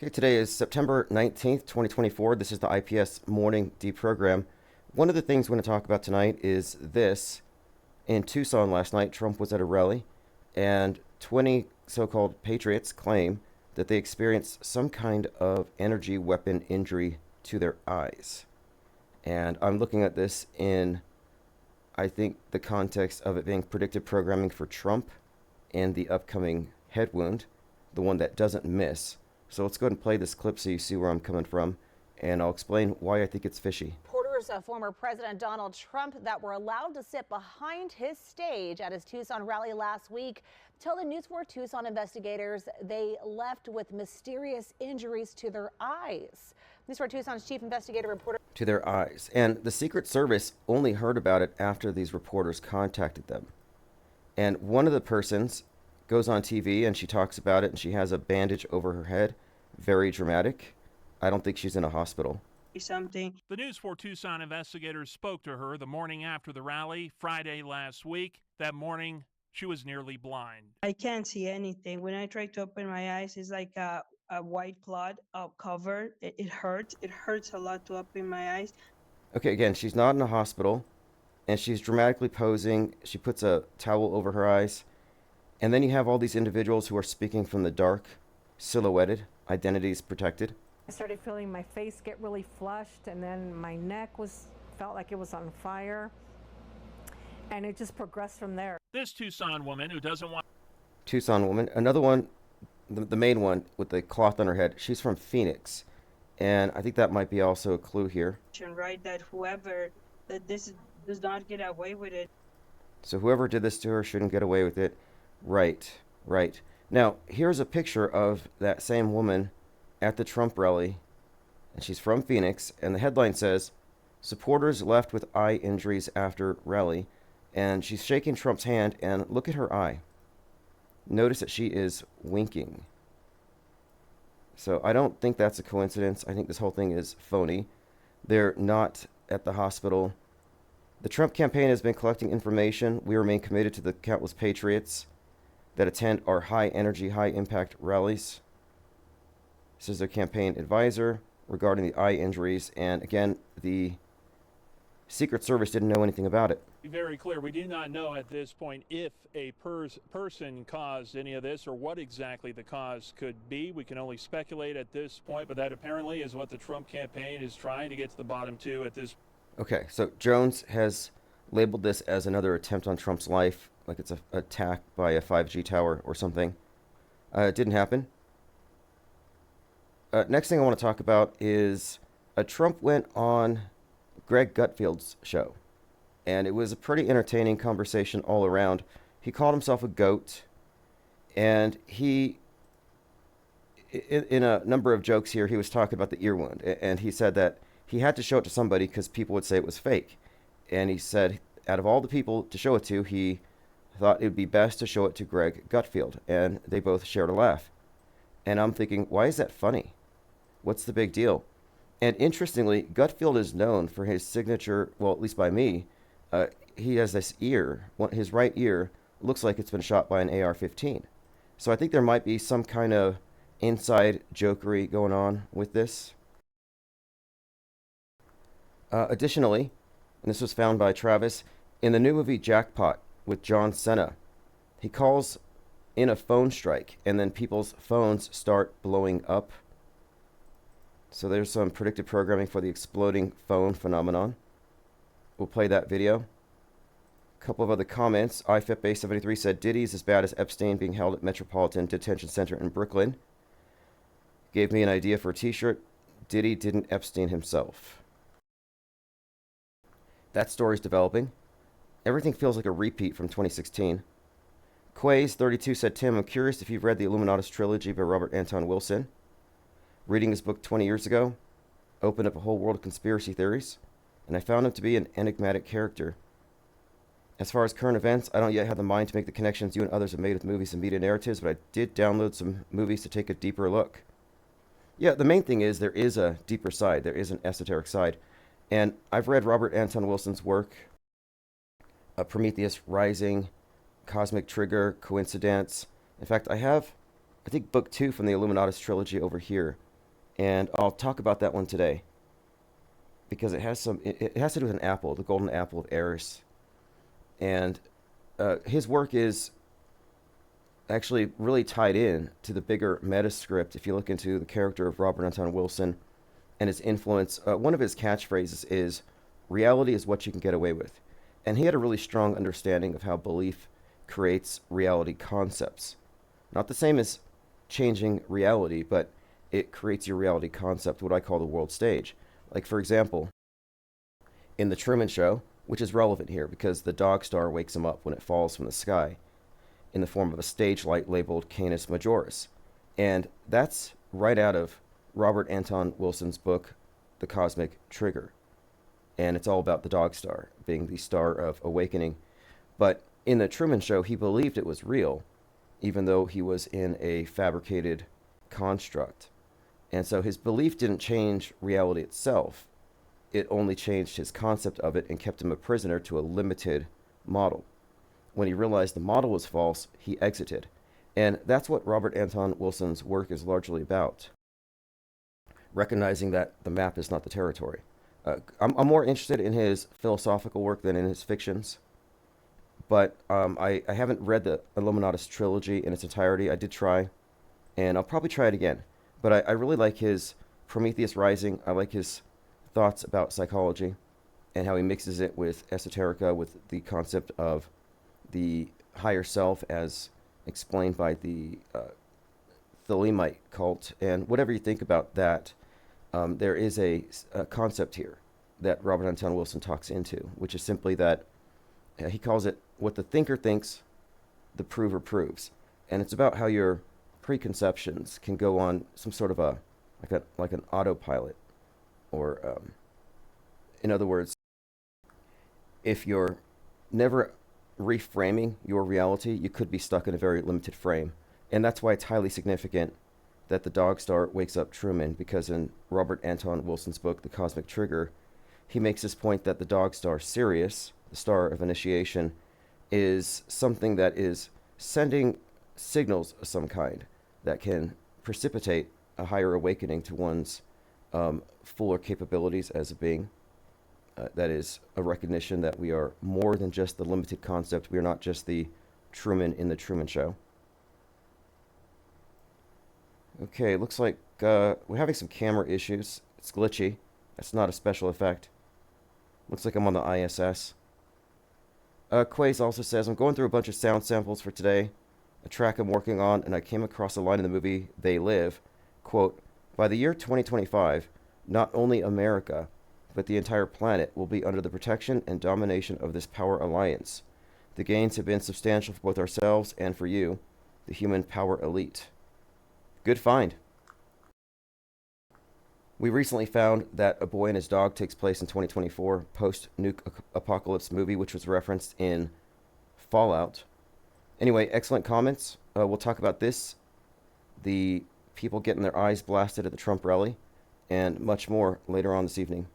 Okay, today is September 19th, 2024. This is the IPS morning deprogram. One of the things we're going to talk about tonight is this. In Tucson last night, Trump was at a rally, and 20 so-called patriots claim that they experienced some kind of energy weapon injury to their eyes. And I'm looking at this in, I think, the context of it being predictive programming for Trump and the upcoming head wound, the one that doesn't miss. So let's go ahead and play this clip so you see where I'm coming from, and I'll explain why I think it's fishy. Reporters of former President Donald Trump that were allowed to sit behind his stage at his Tucson rally last week tell the News 4 Tucson investigators they left with mysterious injuries to their eyes. News 4 Tucson's chief investigator reported to their eyes. And the Secret Service only heard about it after these reporters contacted them. And one of the persons goes on TV and she talks about it, and she has a bandage over her head. Very dramatic. I don't think she's in a hospital. Something. The News 4 Tucson investigators spoke to her the morning after the rally, Friday last week. That morning, she was nearly blind. I can't see anything. When I try to open my eyes, it's like a white cloud covered. It hurts. It hurts a lot to open my eyes. Okay, again, she's not in a hospital, and she's dramatically posing. She puts a towel over her eyes. And then you have all these individuals who are speaking from the dark, silhouetted, identities protected. I started feeling my face get really flushed, and then my neck felt like it was on fire, and it just progressed from there. This Tucson woman who doesn't want... Tucson woman. Another one, the main one with the cloth on her head, she's from Phoenix. And I think that might be also a clue here. Right, that whoever, that this does not get away with it. So whoever did this to her shouldn't get away with it. Right. Now, here's a picture of that same woman at the Trump rally, and she's from Phoenix, and the headline says, "Supporters left with eye injuries after rally," and she's shaking Trump's hand, and look at her eye. Notice that she is winking. So I don't think that's a coincidence. I think this whole thing is phony. They're not at the hospital. The Trump campaign has been collecting information. We remain committed to the countless patriots that attend our high-energy, high-impact rallies. This is their campaign advisor regarding the eye injuries. And again, the Secret Service didn't know anything about it. Be very clear, we do not know at this point if a person caused any of this or what exactly the cause could be. We can only speculate at this point, but that apparently is what the Trump campaign is trying to get to the bottom to at this. Okay, so Jones has labeled this as another attempt on Trump's life, like it's an attack by a 5G tower or something. It didn't happen. Next thing I want to talk about is Trump went on Greg Gutfeld's show, and it was a pretty entertaining conversation all around. He called himself a goat, and he, in a number of jokes here, he was talking about the ear wound, and he said that he had to show it to somebody because people would say it was fake. And he said, out of all the people to show it to, he thought it would be best to show it to Greg Gutfeld, and they both shared a laugh. And I'm thinking, why is that funny? What's the big deal? And interestingly, Gutfeld is known for his signature, well, at least by me, he has this ear, his right ear looks like it's been shot by an AR-15. So I think there might be some kind of inside jokery going on with this. Additionally, and this was found by Travis, in the new movie Jackpot with John Cena, he calls in a phone strike, and then people's phones start blowing up. So there's some predictive programming for the exploding phone phenomenon. We'll play that video. A couple of other comments. IFIP-73 said, Diddy's as bad as Epstein being held at Metropolitan Detention Center in Brooklyn. Gave me an idea for a t-shirt. Diddy didn't Epstein himself. That story's developing. Everything feels like a repeat from 2016. Quays32 said, Tim, I'm curious if you've read the Illuminatus trilogy by Robert Anton Wilson. Reading his book 20 years ago opened up a whole world of conspiracy theories, and I found him to be an enigmatic character. As far as current events, I don't yet have the mind to make the connections you and others have made with movies and media narratives, but I did download some movies to take a deeper look. Yeah, the main thing is there is a deeper side. There is an esoteric side. And I've read Robert Anton Wilson's work, Prometheus Rising, Cosmic Trigger, Coincidence. In fact, I think book 2 from the Illuminatus trilogy over here. And I'll talk about that one today because it has to do with an apple, the golden apple of Eris. And his work is actually really tied in to the bigger meta script. If you look into the character of Robert Anton Wilson and his influence, one of his catchphrases is, "Reality is what you can get away with." And he had a really strong understanding of how belief creates reality concepts. Not the same as changing reality, but it creates your reality concept, what I call the world stage. Like, for example, in The Truman Show, which is relevant here because the dog star wakes him up when it falls from the sky in the form of a stage light labeled Canis Majoris. And that's right out of Robert Anton Wilson's book, The Cosmic Trigger. And it's all about the dog star being the star of awakening. But in The Truman Show, he believed it was real, even though he was in a fabricated construct. And so his belief didn't change reality itself. It only changed his concept of it and kept him a prisoner to a limited model. When he realized the model was false, he exited. And that's what Robert Anton Wilson's work is largely about. Recognizing that the map is not the territory. I'm more interested in his philosophical work than in his fictions. But I haven't read the Illuminatus trilogy in its entirety. I did try, and I'll probably try it again. But I really like his Prometheus Rising. I like his thoughts about psychology and how he mixes it with Esoterica, with the concept of the higher self as explained by the Thelemite cult. And whatever you think about that, there is a concept here that Robert Anton Wilson talks into, which is simply that he calls it what the thinker thinks, the prover proves. And it's about how your preconceptions can go on some sort of like an autopilot, or in other words, if you're never reframing your reality, you could be stuck in a very limited frame. And that's why it's highly significant that the dog star wakes up Truman, because in Robert Anton Wilson's book, The Cosmic Trigger, he makes this point that the dog star Sirius, the star of initiation, is something that is sending signals of some kind that can precipitate a higher awakening to one's fuller capabilities as a being. That is a recognition that we are more than just the limited concept. We are not just the Truman in the Truman Show. Okay, looks like we're having some camera issues. It's glitchy. That's not a special effect. Looks like I'm on the ISS. Quays also says, I'm going through a bunch of sound samples for today, a track I'm working on, and I came across a line in the movie They Live. Quote, by the year 2025, not only America, but the entire planet will be under the protection and domination of this power alliance. The gains have been substantial for both ourselves and for you, the human power elite. Good find. We recently found that A Boy and His Dog takes place in 2024, post-nuke apocalypse movie, which was referenced in Fallout. Anyway, excellent comments. We'll talk about this, the people getting their eyes blasted at the Trump rally, and much more later on this evening.